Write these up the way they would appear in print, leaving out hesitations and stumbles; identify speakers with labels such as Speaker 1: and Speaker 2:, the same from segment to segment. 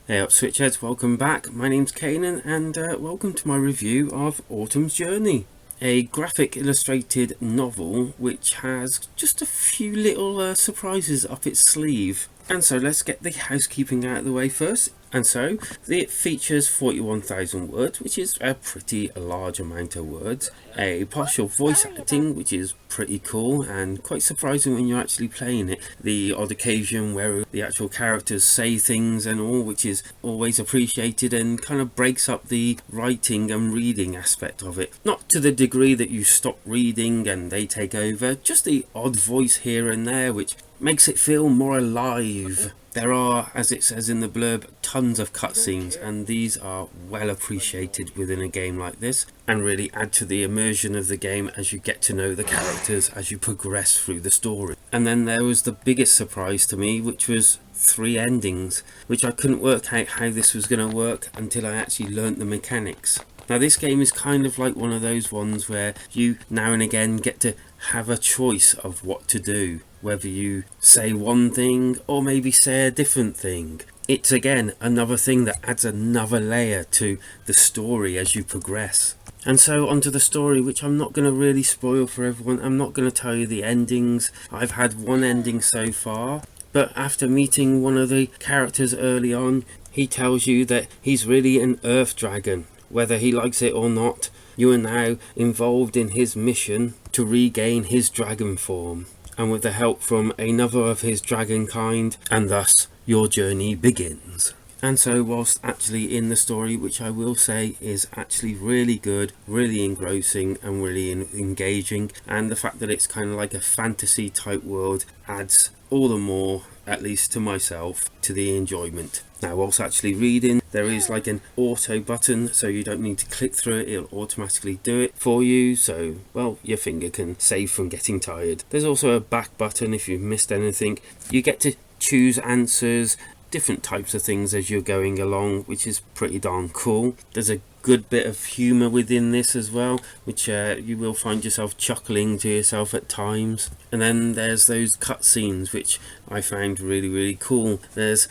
Speaker 1: Hey up Switchheads, welcome back. My name's Kanan and welcome to my review of Autumn's Journey, a graphic illustrated novel which has just a few little surprises up its sleeve. And so let's get the housekeeping out of the way first. And so it features 41,000 words, which is a pretty large amount of words, a partial voice acting, which is pretty cool and quite surprising when you're actually playing it, the odd occasion where the actual characters say things and all, which is always appreciated and kind of breaks up the writing and reading aspect of it. Not to the degree that you stop reading and they take over, just the odd voice here and there which makes it feel more alive. There are, as it says in the blurb, tons of cutscenes, and these are well appreciated within a game like this and really add to the immersion of the game as you get to know the characters as you progress through the story. And then there was the biggest surprise to me, which was 3 endings, which I couldn't work out how this was going to work until I actually learnt the mechanics. Now this game is kind of like one of those ones where you now and again get to have a choice of what to do, whether you say one thing or maybe say a different thing. It's again another thing that adds another layer to the story as you progress. And so onto the story, which I'm not going to really spoil for everyone. I'm not going to tell you the endings. I've had one ending so far, but after meeting one of the characters early on, he tells you that he's really an earth dragon. Whether he likes it or not, you are now involved in his mission to regain his dragon form, and with the help from another of his dragon kind, and thus your journey begins. And so whilst actually in the story, which I will say is actually really good, really engrossing and really engaging, and the fact that it's kind of like a fantasy type world adds all the more, at least to myself, to the enjoyment. Now whilst actually reading, there is like an auto button, so you don't need to click through it, it'll automatically do it for you, so well, your finger can save from getting tired. There's also a back button if you've missed anything. You get to choose answers, different types of things as you're going along, which is pretty darn cool. There's a good bit of humour within this as well, which you will find yourself chuckling to yourself at times. And then there's those cutscenes, which I found really cool. There's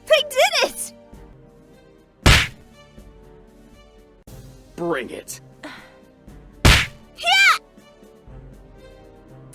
Speaker 2: They did it!
Speaker 3: Bring it.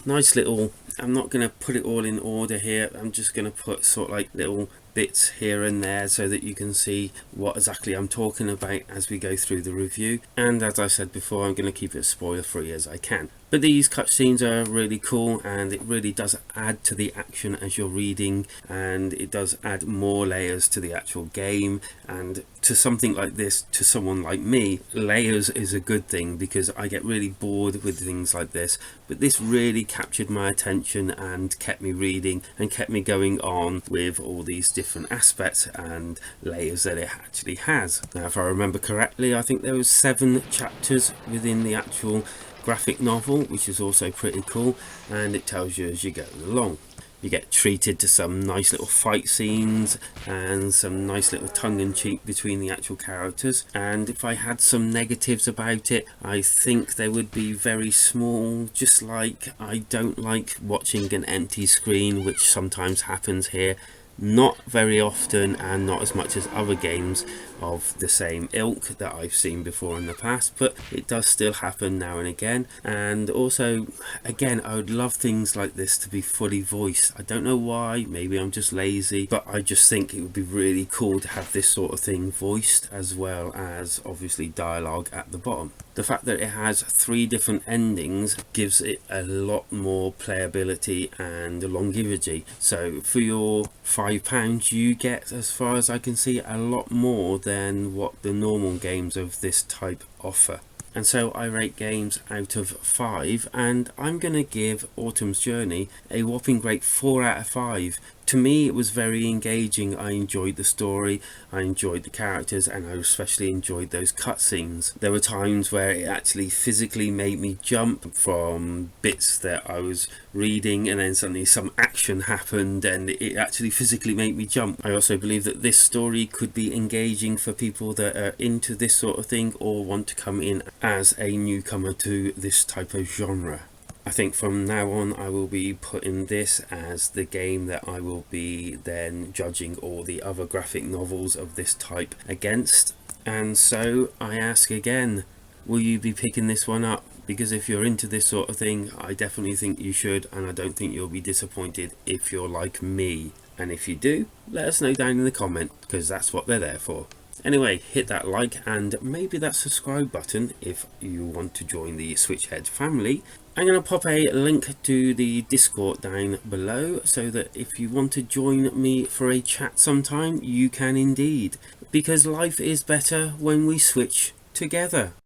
Speaker 1: nice little, I'm not going to put it all in order here, I'm just going to put sort of like little bits here and there so that you can see what exactly I'm talking about as we go through the review. And as I said before, I'm going to keep it as spoiler free as I can. But these cutscenes are really cool, and it really does add to the action as you're reading, and it does add more layers to the actual game. And to something like this, to someone like me, layers is a good thing because I get really bored with things like this. But this really captured my attention and kept me reading and kept me going on with all these different aspects and layers that it actually has. Now if I remember correctly, I think there was 7 chapters within the actual graphic novel, which is also pretty cool, and it tells you as you go along. You get treated to some nice little fight scenes and some nice little tongue-in-cheek between the actual characters, and if I had some negatives about it, I think they would be very small. Just like I don't like watching an empty screen, which sometimes happens here. Not very often, and not as much as other games of the same ilk that I've seen before in the past, but it does still happen now and again. And also, again, I would love things like this to be fully voiced. I don't know why, maybe I'm just lazy, but I just think it would be really cool to have this sort of thing voiced, as well as obviously dialogue at the bottom. The fact that it has 3 different endings gives it a lot more playability and longevity. So for your £5 you get, as far as I can see, a lot more than what the normal games of this type offer. And so I rate games out of 5, and I'm going to give Autumn's Journey a whopping great 4 out of 5. To me, it was very engaging. I enjoyed the story, I enjoyed the characters, and I especially enjoyed those cutscenes. There were times where it actually physically made me jump from bits that I was reading, and then suddenly some action happened and it actually physically made me jump. I also believe that this story could be engaging for people that are into this sort of thing or want to come in as a newcomer to this type of genre. I think from now on I will be putting this as the game that I will be then judging all the other graphic novels of this type against. And so I ask again, will you be picking this one up? Because if you're into this sort of thing, I definitely think you should, and I don't think you'll be disappointed if you're like me. And if you do, let us know down in the comment, because that's what they're there for. Anyway, hit that like and maybe that subscribe button if you want to join the Switchhead family. I'm going to pop a link to the Discord down below so that if you want to join me for a chat sometime, you can indeed. Because life is better when we switch together.